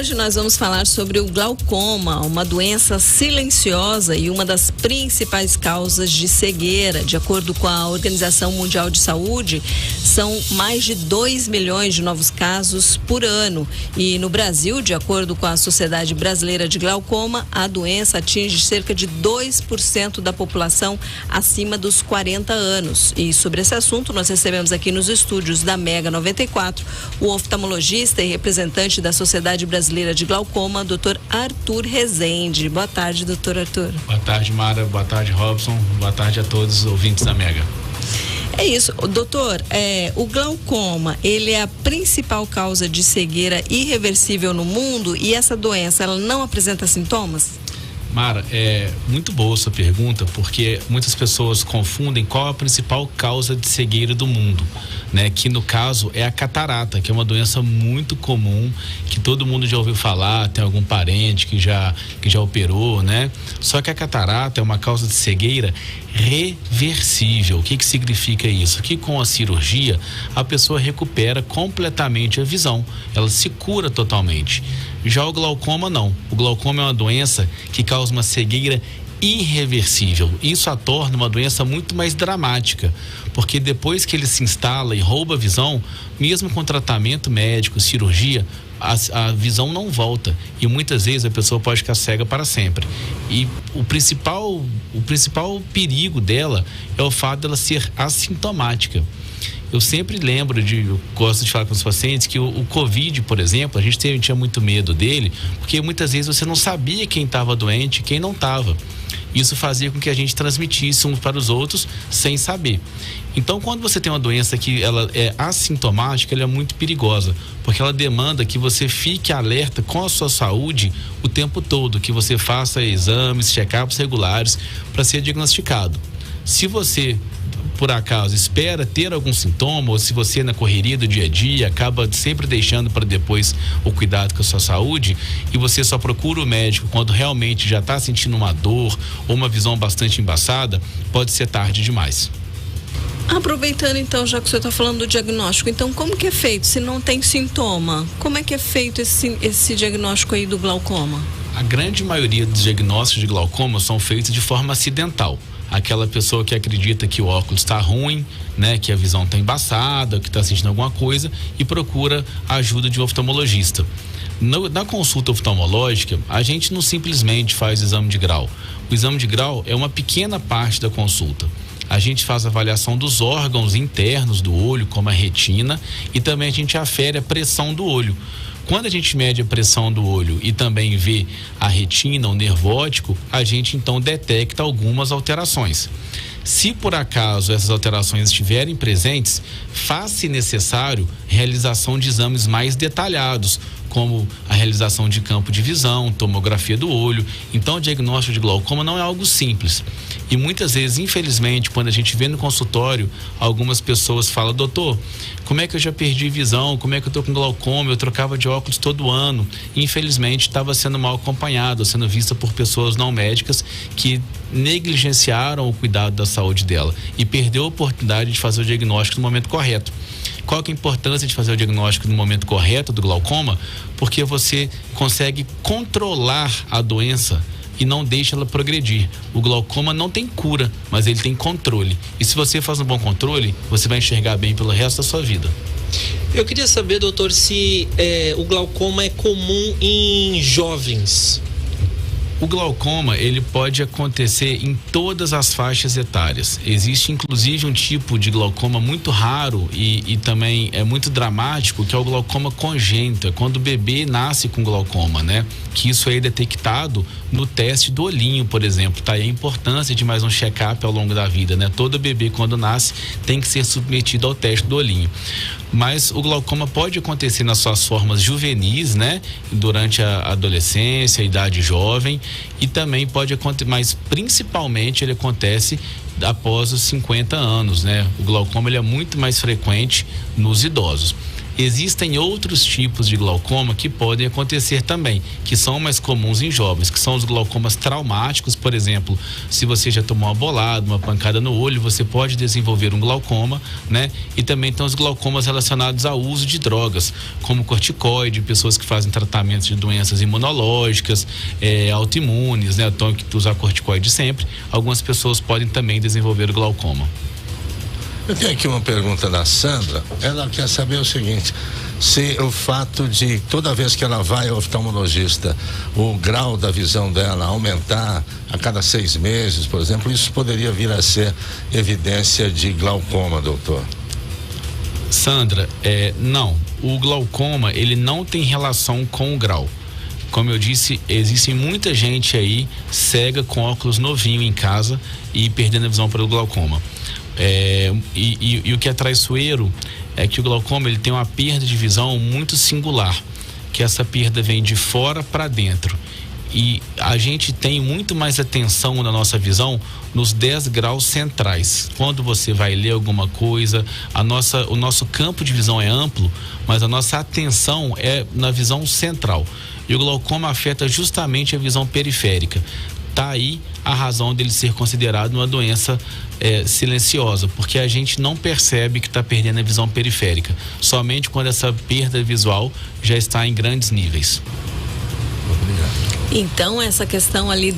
Hoje nós vamos falar sobre o glaucoma, uma doença silenciosa e uma das principais causas de cegueira. De acordo com a Organização Mundial de Saúde, são mais de 2 milhões de novos casos por ano. E no Brasil, de acordo com a Sociedade Brasileira de Glaucoma, a doença atinge cerca de 2% da população acima dos 40 anos. E sobre esse assunto, nós recebemos aqui nos estúdios da Mega 94 o oftalmologista e representante da Sociedade Brasileira de Glaucoma, Dr. Arthur Rezende. Boa tarde, doutor Arthur. Boa tarde, Mara. Boa tarde, Robson. Boa tarde a todos os ouvintes da Mega. É isso, doutor, o glaucoma, ele é a principal causa de cegueira irreversível no mundo e essa doença, ela não apresenta sintomas? Mara, é muito boa a sua pergunta, porque muitas pessoas confundem qual a principal causa de cegueira do mundo, né? Que no caso é a catarata, que é uma doença muito comum, que todo mundo já ouviu falar, tem algum parente que já operou, né? Só que a catarata é uma causa de cegueira reversível. O que significa isso? Que com a cirurgia a pessoa recupera completamente a visão, ela se cura totalmente. Já o glaucoma não. O glaucoma é uma doença que causa uma cegueira irreversível. Isso a torna uma doença muito mais dramática, porque depois que ele se instala e rouba a visão, mesmo com tratamento médico, cirurgia, a visão não volta e muitas vezes a pessoa pode ficar cega para sempre. E o principal perigo dela é o fato dela ser assintomática. Eu sempre lembro eu gosto de falar com os pacientes que o Covid, por exemplo, a gente tinha muito medo dele, porque muitas vezes você não sabia quem estava doente e quem não estava. Isso fazia com que a gente transmitisse uns para os outros sem saber. Então, quando você tem uma doença que ela é assintomática, ela é muito perigosa, porque ela demanda que você fique alerta com a sua saúde o tempo todo, que você faça exames, check-ups regulares para ser diagnosticado. Se você por acaso espera ter algum sintoma, ou se você na correria do dia a dia acaba sempre deixando para depois o cuidado com a sua saúde e você só procura o médico quando realmente já está sentindo uma dor ou uma visão bastante embaçada, pode ser tarde demais. Aproveitando então, já que o senhor está falando do diagnóstico, então como que é feito se não tem sintoma? Como é que é feito esse diagnóstico aí do glaucoma? A grande maioria dos diagnósticos de glaucoma são feitos de forma acidental. Aquela pessoa que acredita que o óculos está ruim, né, que a visão está embaçada, que está sentindo alguma coisa e procura a ajuda de um oftalmologista. Na consulta oftalmológica, a gente não simplesmente faz o exame de grau. O exame de grau é uma pequena parte da consulta. A gente faz a avaliação dos órgãos internos do olho, como a retina, e também a gente afere a pressão do olho. Quando a gente mede a pressão do olho e também vê a retina, o nervo óptico, a gente então detecta algumas alterações. Se por acaso essas alterações estiverem presentes, faz-se necessário realização de exames mais detalhados, como a realização de campo de visão, tomografia do olho. Então, o diagnóstico de glaucoma não é algo simples. E muitas vezes, infelizmente, quando a gente vê no consultório, algumas pessoas falam: doutor, como é que eu já perdi visão? Como é que eu estou com glaucoma? Eu trocava de óculos todo ano. E, infelizmente, estava sendo mal acompanhado, sendo vista por pessoas não médicas que negligenciaram o cuidado da saúde dela e perdeu a oportunidade de fazer o diagnóstico no momento correto. Qual que é a importância de fazer o diagnóstico no momento correto do glaucoma? Porque você consegue controlar a doença e não deixa ela progredir. O glaucoma não tem cura, mas ele tem controle. E se você faz um bom controle, você vai enxergar bem pelo resto da sua vida. Eu queria saber, doutor, se o glaucoma é comum em jovens. O glaucoma, ele pode acontecer em todas as faixas etárias. Existe inclusive um tipo de glaucoma muito raro e também é muito dramático, que é o glaucoma congênito, é quando o bebê nasce com glaucoma, né? Que isso aí é detectado no teste do olhinho, por exemplo, tá? E a importância de mais um check-up ao longo da vida, né? Todo bebê quando nasce tem que ser submetido ao teste do olhinho. Mas o glaucoma pode acontecer nas suas formas juvenis, né? Durante a adolescência, a idade jovem, e também pode acontecer, mas principalmente ele acontece após os 50 anos, né? O glaucoma ele é muito mais frequente nos idosos. Existem outros tipos de glaucoma que podem acontecer também, que são mais comuns em jovens, que são os glaucomas traumáticos. Por exemplo, se você já tomou uma bolada, uma pancada no olho, você pode desenvolver um glaucoma, né? E também tem os glaucomas relacionados ao uso de drogas, como corticoide, pessoas que fazem tratamento de doenças imunológicas, autoimunes, né? Então, que usar corticoide sempre. Algumas pessoas podem também desenvolver o glaucoma. Eu tenho aqui uma pergunta da Sandra. Ela quer saber o seguinte: se o fato de toda vez que ela vai ao oftalmologista, o grau da visão dela aumentar a cada 6 meses, por exemplo, isso poderia vir a ser evidência de glaucoma, doutor? Sandra, não. O glaucoma, ele não tem relação com o grau. Como eu disse, existe muita gente aí cega com óculos novinho em casa e perdendo a visão para o glaucoma. E o que é traiçoeiro é que o glaucoma, ele tem uma perda de visão muito singular, que essa perda vem de fora para dentro. E a gente tem muito mais atenção na nossa visão nos 10 graus centrais. Quando você vai ler alguma coisa, o nosso campo de visão é amplo, mas a nossa atenção é na visão central. E o glaucoma afeta justamente a visão periférica. Tá aí a razão dele ser considerado uma doença silenciosa, porque a gente não percebe que está perdendo a visão periférica, somente quando essa perda visual já está em grandes níveis. Então, essa questão ali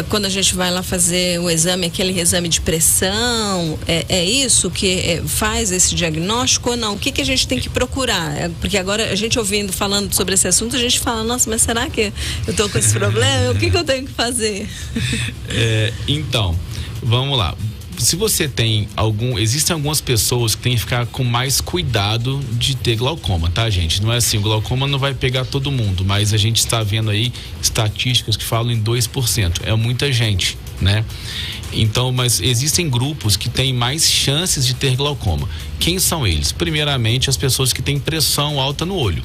quando a gente vai lá fazer o exame, aquele exame de pressão, é isso que faz esse diagnóstico ou não? O que a gente tem que procurar? Porque agora a gente falando sobre esse assunto, a gente fala, nossa, mas será que eu estou com esse problema? O que eu tenho que fazer? Então, vamos lá. Se você tem existem algumas pessoas que têm que ficar com mais cuidado de ter glaucoma, tá, gente? Não é assim, o glaucoma não vai pegar todo mundo, mas a gente está vendo aí estatísticas que falam em 2%. É muita gente, né? Então, mas existem grupos que têm mais chances de ter glaucoma. Quem são eles? Primeiramente, as pessoas que têm pressão alta no olho.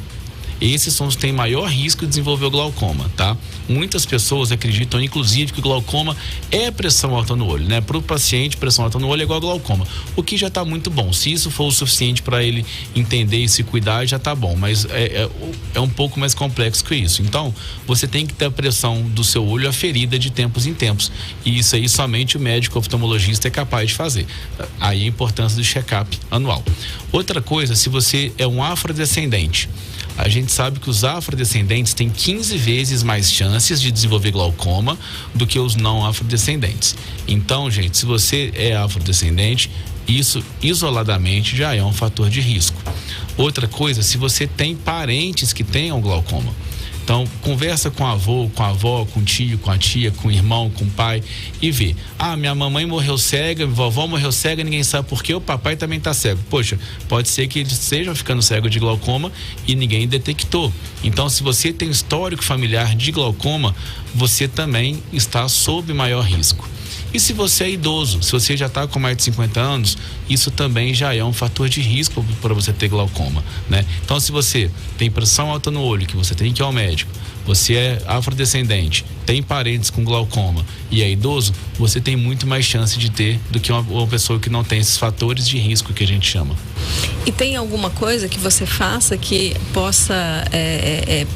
Esses são os que têm maior risco de desenvolver o glaucoma, tá? Muitas pessoas acreditam, inclusive, que o glaucoma é pressão alta no olho, né? Para o paciente, pressão alta no olho é igual a glaucoma, o que já está muito bom. Se isso for o suficiente para ele entender e se cuidar, já está bom, mas é um pouco mais complexo que isso. Então, você tem que ter a pressão do seu olho aferida de tempos em tempos, e isso aí somente o médico oftalmologista é capaz de fazer. Aí a importância do check-up anual. Outra coisa, se você é um afrodescendente, a gente sabe que os afrodescendentes têm 15 vezes mais chances de desenvolver glaucoma do que os não afrodescendentes. Então, gente, se você é afrodescendente, isso isoladamente já é um fator de risco. Outra coisa, se você tem parentes que tenham glaucoma, então conversa com o avô, com a avó, com o tio, com a tia, com o irmão, com o pai e vê. Minha mamãe morreu cega, minha vovó morreu cega, ninguém sabe por quê, o papai também está cego. Poxa, pode ser que eles estejam ficando cegos de glaucoma e ninguém detectou. Então, se você tem histórico familiar de glaucoma, você também está sob maior risco. E se você é idoso, se você já está com mais de 50 anos, isso também já é um fator de risco para você ter glaucoma, né? Então, se você tem pressão alta no olho, que você tem que ir ao médico, você é afrodescendente, tem parentes com glaucoma e é idoso, você tem muito mais chance de ter do que uma pessoa que não tem esses fatores de risco que a gente chama. E tem alguma coisa que você faça que possa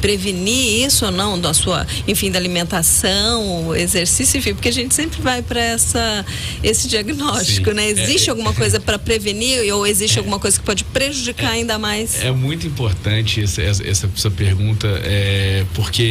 prevenir isso ou não, da sua, enfim, da alimentação, exercício, enfim, porque a gente sempre vai para esse diagnóstico, sim, né? Existe alguma coisa para prevenir ou existe alguma coisa que pode prejudicar ainda mais? É muito importante essa pergunta, porque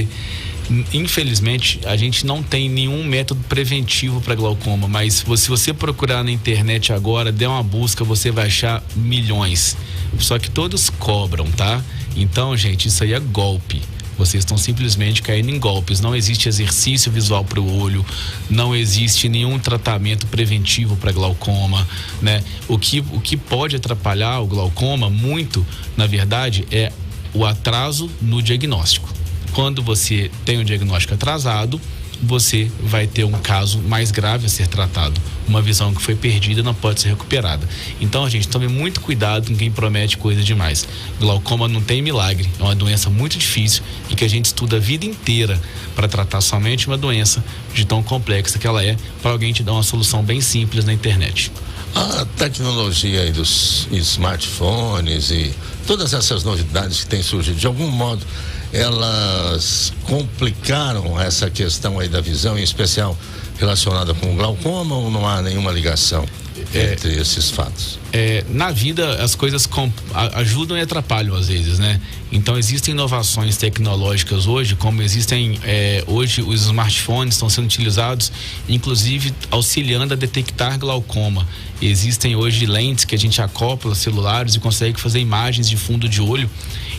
infelizmente a gente não tem nenhum método preventivo para glaucoma, mas se você procurar na internet agora, der uma busca, você vai achar milhões, só que todos cobram, tá? Então, gente, isso aí é golpe. Vocês estão simplesmente caindo em golpes. Não existe exercício visual para o olho, não existe nenhum tratamento preventivo para glaucoma, né? O que pode atrapalhar o glaucoma muito, na verdade, é o atraso no diagnóstico. Quando você tem um diagnóstico atrasado, você vai ter um caso mais grave a ser tratado. Uma visão que foi perdida não pode ser recuperada. Então, gente, tome muito cuidado com quem promete coisa demais. Glaucoma não tem milagre, é uma doença muito difícil e que a gente estuda a vida inteira para tratar somente uma doença de tão complexa que ela é, para alguém te dar uma solução bem simples na internet. A tecnologia aí dos smartphones e todas essas novidades que têm surgido, de algum modo, elas complicaram essa questão aí da visão, em especial relacionada com o glaucoma, ou não há nenhuma ligação entre esses fatos? Na vida as coisas ajudam e atrapalham às vezes, né? Então existem inovações tecnológicas hoje, como existem hoje os smartphones estão sendo utilizados, inclusive auxiliando a detectar glaucoma. Existem hoje lentes que a gente acopla celulares e consegue fazer imagens de fundo de olho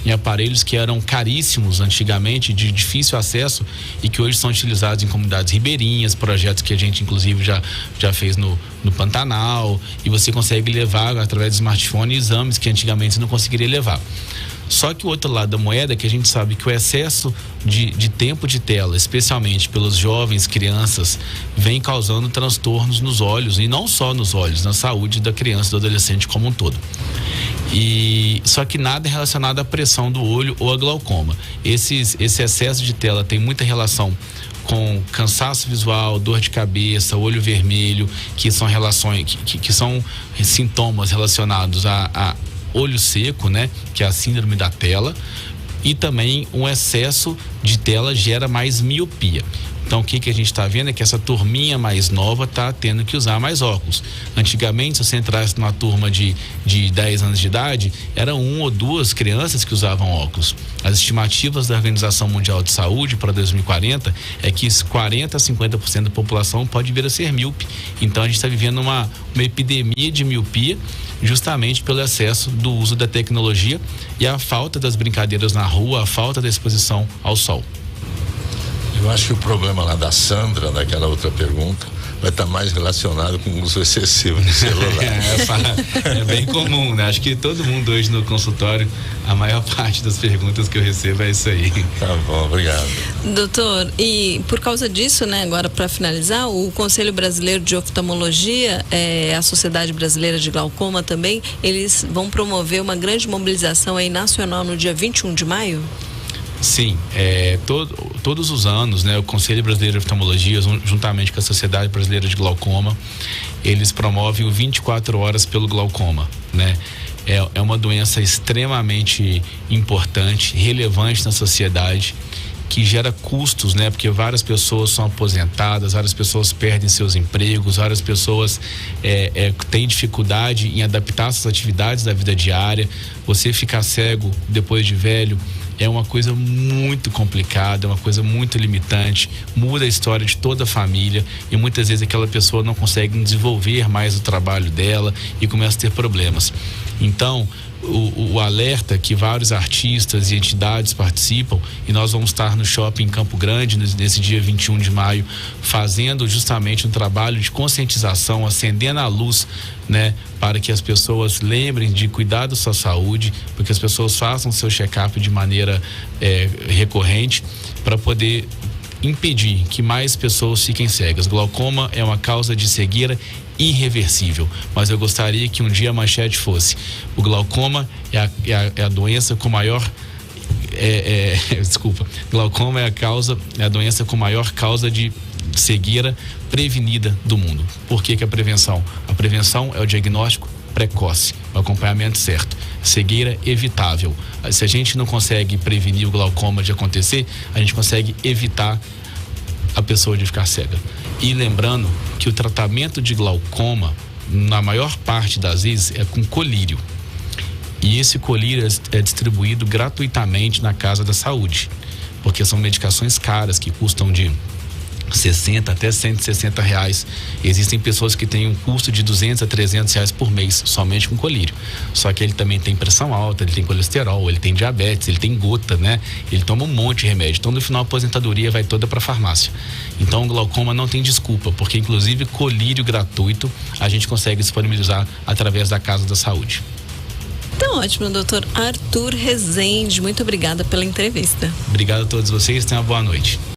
em aparelhos que eram caríssimos antigamente, de difícil acesso, e que hoje são utilizados em comunidades ribeirinhas, projetos que a gente inclusive já fez no Pantanal, e você consegue levar através do smartphone exames que antigamente você não conseguiria levar. Só que o outro lado da moeda é que a gente sabe que o excesso de tempo de tela, especialmente pelos jovens, crianças, vem causando transtornos nos olhos, e não só nos olhos, na saúde da criança e do adolescente como um todo. Só que nada é relacionado à pressão do olho ou a glaucoma. Esse excesso de tela tem muita relação com cansaço visual, dor de cabeça, olho vermelho, que são relações que são sintomas relacionados a olho seco, né, que é a síndrome da tela, e também um excesso de tela gera mais miopia. Então o que a gente está vendo é que essa turminha mais nova está tendo que usar mais óculos. Antigamente, se você entrasse numa turma de 10 anos de idade, era 1 ou 2 crianças que usavam óculos. As estimativas da Organização Mundial de Saúde para 2040 é que 40% a 50% da população pode vir a ser míope. Então a gente está vivendo uma epidemia de miopia, justamente pelo excesso do uso da tecnologia e a falta das brincadeiras na rua, a falta da exposição ao sol. Eu acho que o problema lá da Sandra, daquela outra pergunta, vai estar mais relacionado com o uso excessivo do celular. É bem comum, né? Acho que todo mundo hoje no consultório, a maior parte das perguntas que eu recebo é isso aí. Tá bom, obrigado. Doutor, e por causa disso, né, agora para finalizar, o Conselho Brasileiro de Oftalmologia, a Sociedade Brasileira de Glaucoma também, eles vão promover uma grande mobilização aí nacional no dia 21 de maio? Sim, todos os anos, né, o Conselho Brasileiro de Oftalmologia, juntamente com a Sociedade Brasileira de Glaucoma, eles promovem o 24 horas pelo glaucoma, né? É uma doença extremamente importante, relevante na sociedade, que gera custos, né? Porque várias pessoas são aposentadas, várias pessoas perdem seus empregos, várias pessoas têm dificuldade em adaptar suas atividades da vida diária. Você ficar cego depois de velho é uma coisa muito complicada, é uma coisa muito limitante, muda a história de toda a família, e muitas vezes aquela pessoa não consegue desenvolver mais o trabalho dela e começa a ter problemas. Então, o alerta que vários artistas e entidades participam, e nós vamos estar no shopping Campo Grande nesse dia 21 de maio, fazendo justamente um trabalho de conscientização, acendendo a luz, né, para que as pessoas lembrem de cuidar da sua saúde, para que as pessoas façam seu check-up de maneira recorrente, para poder impedir que mais pessoas fiquem cegas. Glaucoma é uma causa de cegueira irreversível, mas eu gostaria que um dia a manchete fosse: o glaucoma é a doença com maior glaucoma é a doença com maior causa de cegueira prevenida do mundo. Por que a prevenção? A prevenção é o diagnóstico precoce, o acompanhamento certo. Cegueira evitável. Se a gente não consegue prevenir o glaucoma de acontecer, a gente consegue evitar a pessoa de ficar cega. E lembrando que o tratamento de glaucoma, na maior parte das vezes, é com colírio. E esse colírio é distribuído gratuitamente na Casa da Saúde, porque são medicações caras que custam de 60 até 160 reais. Existem pessoas que têm um custo de 200 a 300 reais por mês somente com colírio. Só que ele também tem pressão alta, ele tem colesterol, ele tem diabetes, ele tem gota, né? Ele toma um monte de remédio. Então no final a aposentadoria vai toda para a farmácia. Então o glaucoma não tem desculpa, porque inclusive colírio gratuito a gente consegue disponibilizar através da Casa da Saúde. Então, ótimo, doutor Arthur Rezende. Muito obrigada pela entrevista. Obrigado a todos vocês, tenham uma boa noite.